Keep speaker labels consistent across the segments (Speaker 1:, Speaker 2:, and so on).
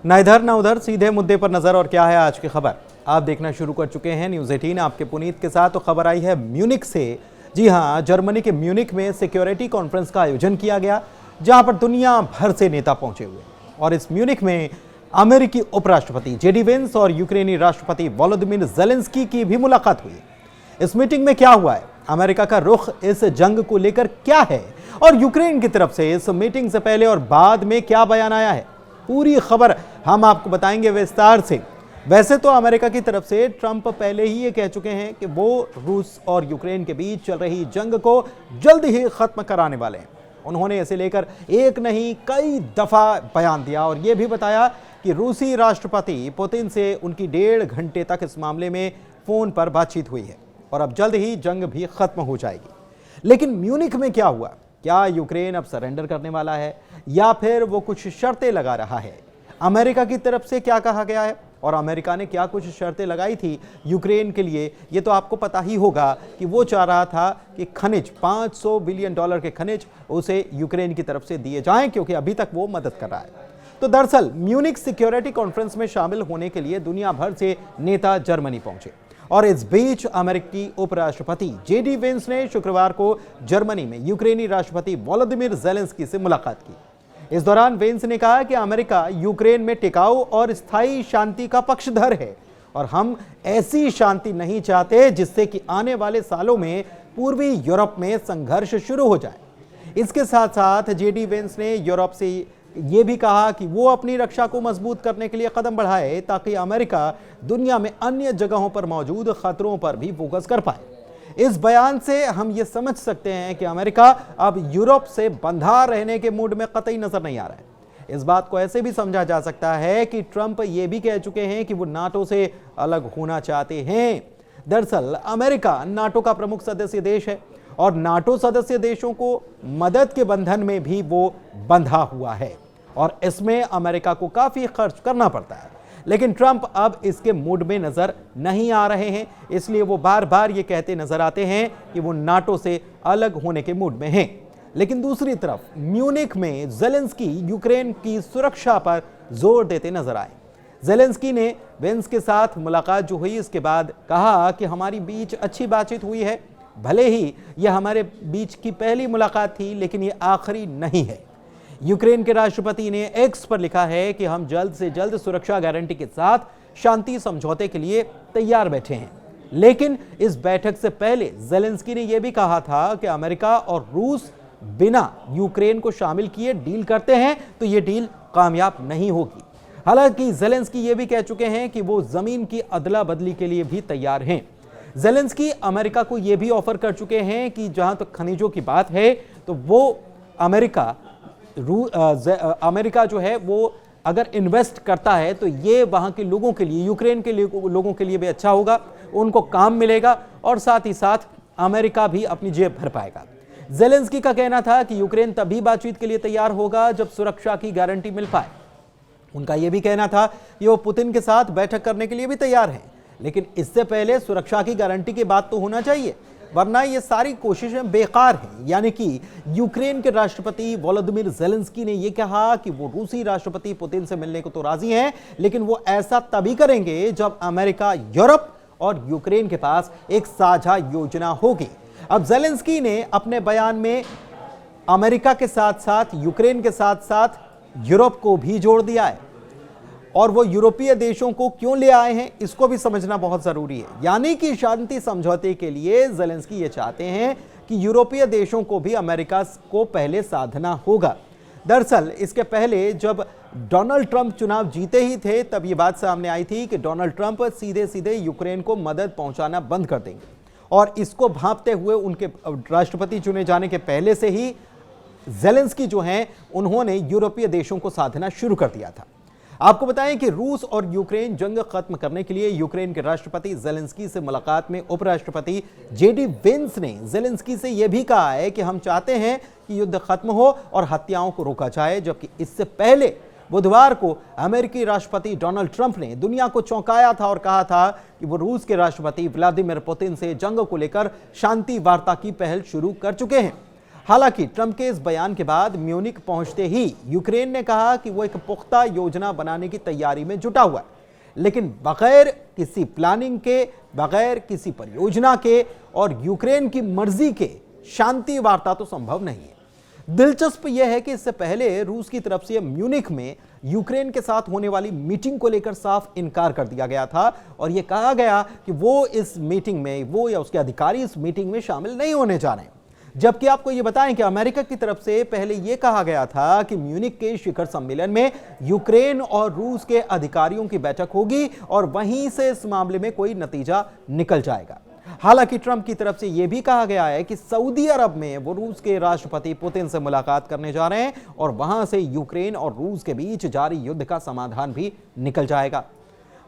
Speaker 1: ना इधर ना उधर, सीधे मुद्दे पर नजर। और क्या है आज की खबर, आप देखना शुरू कर चुके हैं न्यूज़ 18 आपके पुनीत के साथ। तो खबर आई है म्यूनिक से। जी हां, जर्मनी के म्यूनिक में सिक्योरिटी कॉन्फ्रेंस का आयोजन किया गया, जहां पर दुनिया भर से नेता पहुंचे हुए। और इस म्यूनिक में अमेरिकी उपराष्ट्रपति जेडी वेंस और यूक्रेनी राष्ट्रपति वोलोदिमीर ज़ेलेंस्की की भी मुलाकात हुई। इस मीटिंग में क्या हुआ है, अमेरिका का रुख इस जंग को लेकर क्या है, और यूक्रेन की तरफ से इस मीटिंग से पहले और बाद में क्या बयान आया है, पूरी खबर हम आपको बताएंगे विस्तार से। वैसे तो अमेरिका की तरफ से ट्रंप पहले ही ये कह चुके हैं कि वो रूस और यूक्रेन के बीच चल रही जंग को जल्द ही खत्म कराने वाले हैं। उन्होंने इसे लेकर एक नहीं कई दफा बयान दिया और ये भी बताया कि रूसी राष्ट्रपति पुतिन से उनकी 1.5 घंटे तक इस मामले में फोन पर बातचीत हुई है और अब जल्द ही जंग भी खत्म हो जाएगी। लेकिन म्यूनिक में क्या हुआ, क्या यूक्रेन अब सरेंडर करने वाला है या फिर वो कुछ शर्तें लगा रहा है? अमेरिका की तरफ से क्या कहा गया है और अमेरिका ने क्या कुछ शर्तें लगाई थी यूक्रेन के लिए, ये तो आपको पता ही होगा कि वो चाह रहा था कि खनिज $500 बिलियन के खनिज उसे यूक्रेन की तरफ से दिए जाएं, क्योंकि अभी तक वो मदद कर रहा है। तो दरअसल म्यूनिक सिक्योरिटी कॉन्फ्रेंस में शामिल होने के लिए दुनिया भर से नेता जर्मनी पहुंचे और इस बीच अमेरिकी उपराष्ट्रपति जेडी वेंस ने शुक्रवार को जर्मनी में यूक्रेनी राष्ट्रपति वोलोदिमीर ज़ेलेंस्की से मुलाकात की। इस दौरान वेंस ने कहा कि अमेरिका यूक्रेन में टिकाऊ और स्थायी शांति का पक्षधर है और हम ऐसी शांति नहीं चाहते जिससे कि आने वाले सालों में पूर्वी यूरोप में संघर्ष शुरू हो जाए। इसके साथ साथ जेडी वेंस ने यूरोप से ये भी कहा कि वो अपनी रक्षा को मजबूत करने के लिए कदम बढ़ाए ताकि अमेरिका दुनिया में अन्य जगहों पर मौजूद खतरों पर भी फोकस कर पाए। इस बयान से हम ये समझ सकते हैं कि अमेरिका अब यूरोप से बंधा रहने के मूड में कतई नजर नहीं आ रहा है। इस बात को ऐसे भी समझा जा सकता है कि ट्रंप ये भी कह चुके हैं कि वो नाटो से अलग होना चाहते हैं। दरअसल अमेरिका नाटो का प्रमुख सदस्य देश है और नाटो सदस्य देशों को मदद के बंधन में भी वो बंधा हुआ है और इसमें अमेरिका को काफी खर्च करना पड़ता है। लेकिन ट्रंप अब इसके मूड में नजर नहीं आ रहे हैं, इसलिए वो बार बार ये कहते नजर आते हैं कि वो नाटो से अलग होने के मूड में हैं। लेकिन दूसरी तरफ म्यूनिक में ज़ेलेंस्की यूक्रेन की सुरक्षा पर जोर देते नजर आए। ज़ेलेंस्की ने वेंस के साथ मुलाकात जो हुई इसके बाद कहा कि हमारी बीच अच्छी बातचीत हुई है, भले ही यह हमारे बीच की पहली मुलाकात थी लेकिन ये आखिरी नहीं है। यूक्रेन के राष्ट्रपति ने एक्स पर लिखा है कि हम जल्द से जल्द सुरक्षा गारंटी के साथ शांति समझौते के लिए तैयार बैठे हैं। लेकिन इस बैठक से पहले ज़ेलेंस्की ने यह भी कहा था कि अमेरिका और रूस बिना यूक्रेन को शामिल किए डील करते हैं तो यह डील कामयाब नहीं होगी। हालांकि ज़ेलेंस्की ये भी कह चुके हैं कि वो जमीन की अदला बदली के लिए भी तैयार हैं। ज़ेलेंस्की अमेरिका को यह भी ऑफर कर चुके हैं कि जहां तक खनिजों की बात है तो वो अमेरिका जो है वो अगर इन्वेस्ट करता है तो ये वहां के लोगों के लिए, यूक्रेन के लोगों के लिए भी अच्छा होगा, उनको काम मिलेगा और साथ ही साथ अमेरिका भी अपनी जेब भर पाएगा। ज़ेलेंस्की का कहना था कि यूक्रेन तभी बातचीत के लिए तैयार होगा जब सुरक्षा की गारंटी मिल पाए। उनका यह भी कहना था कि वो पुतिन के साथ बैठक करने के लिए भी तैयार हैं, लेकिन इससे पहले सुरक्षा की गारंटी की बात तो होना चाहिए, वरना ये सारी कोशिशें बेकार हैं। यानी कि यूक्रेन के राष्ट्रपति वोलोदिमीर ज़ेलेंस्की ने यह कहा कि वो रूसी राष्ट्रपति पुतिन से मिलने को तो राजी हैं, लेकिन वो ऐसा तभी करेंगे जब अमेरिका, यूरोप और यूक्रेन के पास एक साझा योजना होगी। अब ज़ेलेंस्की ने अपने बयान में अमेरिका के साथ साथ यूक्रेन के साथ साथ यूरोप को भी जोड़ दिया है और वो यूरोपीय देशों को क्यों ले आए हैं इसको भी समझना बहुत जरूरी है। यानी कि शांति समझौते के लिए ज़ेलेंस्की ये चाहते हैं कि यूरोपीय देशों को भी अमेरिका को पहले साधना होगा। दरअसल इसके पहले जब डोनाल्ड ट्रंप चुनाव जीते ही थे तब ये बात सामने आई थी कि डोनाल्ड ट्रंप सीधे सीधे यूक्रेन को मदद पहुंचाना बंद कर देंगे और इसको भांपते हुए उनके राष्ट्रपति चुने जाने के पहले से ही ज़ेलेंस्की जो हैं उन्होंने यूरोपीय देशों को साधना शुरू कर दिया था। आपको बताएं कि रूस और यूक्रेन जंग खत्म करने के लिए यूक्रेन के राष्ट्रपति ज़ेलेंस्की से मुलाकात में उपराष्ट्रपति जेडी वेंस ने ज़ेलेंस्की से यह भी कहा है कि हम चाहते हैं कि युद्ध खत्म हो और हत्याओं को रोका जाए। जबकि इससे पहले बुधवार को अमेरिकी राष्ट्रपति डोनाल्ड ट्रंप ने दुनिया को चौंकाया था और कहा था कि वो रूस के राष्ट्रपति व्लादिमीर पुतिन से जंग को लेकर शांति वार्ता की पहल शुरू कर चुके हैं। हालांकि ट्रंप के इस बयान के बाद म्यूनिख पहुंचते ही यूक्रेन ने कहा कि वो एक पुख्ता योजना बनाने की तैयारी में जुटा हुआ है, लेकिन बगैर किसी प्लानिंग के, बगैर किसी परियोजना के और यूक्रेन की मर्जी के शांति वार्ता तो संभव नहीं है। दिलचस्प यह है कि इससे पहले रूस की तरफ से म्यूनिख में यूक्रेन के साथ होने वाली मीटिंग को लेकर साफ इनकार कर दिया गया था और यह कहा गया कि वो इस मीटिंग में, वो या उसके अधिकारी इस मीटिंग में शामिल नहीं होने जा रहे हैं। जबकि आपको यह बताएं कि अमेरिका की तरफ से पहले यह कहा गया था कि म्यूनिख के शिखर सम्मेलन में यूक्रेन और रूस के अधिकारियों की बैठक होगी और वहीं से इस मामले में कोई नतीजा निकल जाएगा। हालांकि ट्रंप की तरफ से यह भी कहा गया है कि सऊदी अरब में वो रूस के राष्ट्रपति पुतिन से मुलाकात करने जा रहे हैं और वहां से यूक्रेन और रूस के बीच जारी युद्ध का समाधान भी निकल जाएगा।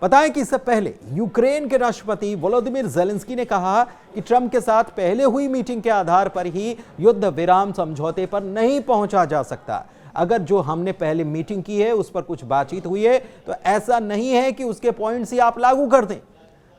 Speaker 1: बताएं कि इससे पहले यूक्रेन के राष्ट्रपति वोलोदिमीर ज़ेलेंस्की ने कहा कि ट्रंप के साथ पहले हुई मीटिंग के आधार पर ही युद्ध विराम समझौते पर नहीं पहुंचा जा सकता। अगर जो हमने पहले मीटिंग की है उस पर कुछ बातचीत हुई है तो ऐसा नहीं है कि उसके पॉइंट्स ही आप लागू कर दें।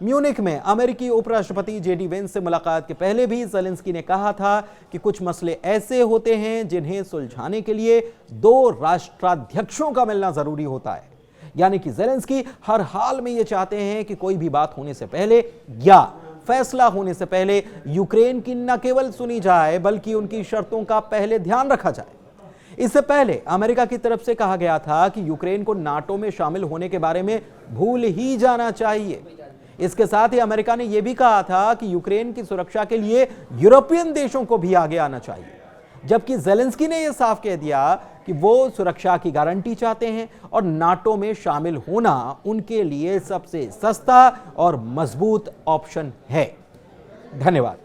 Speaker 1: म्यूनिख में अमेरिकी उपराष्ट्रपति जेडी वेंस से मुलाकात के पहले भी ज़ेलेंस्की ने कहा था कि कुछ मसले ऐसे होते हैं जिन्हें सुलझाने के लिए दो राष्ट्राध्यक्षों का मिलना जरूरी होता है। यानी कि ज़ेलेंस्की हर हाल में ये चाहते हैं कि कोई भी बात होने से पहले या फैसला होने से पहले यूक्रेन की न केवल सुनी जाए बल्कि उनकी शर्तों का पहले ध्यान रखा जाए। इससे पहले अमेरिका की तरफ से कहा गया था कि यूक्रेन को नाटो में शामिल होने के बारे में भूल ही जाना चाहिए। इसके साथ ही अमेरिका ने यह भी कहा था कि यूक्रेन की सुरक्षा के लिए यूरोपियन देशों को भी आगे आना चाहिए, जबकि ज़ेलेंस्की ने यह साफ कह दिया कि वो सुरक्षा की गारंटी चाहते हैं और नाटो में शामिल होना उनके लिए सबसे सस्ता और मजबूत ऑप्शन है। धन्यवाद।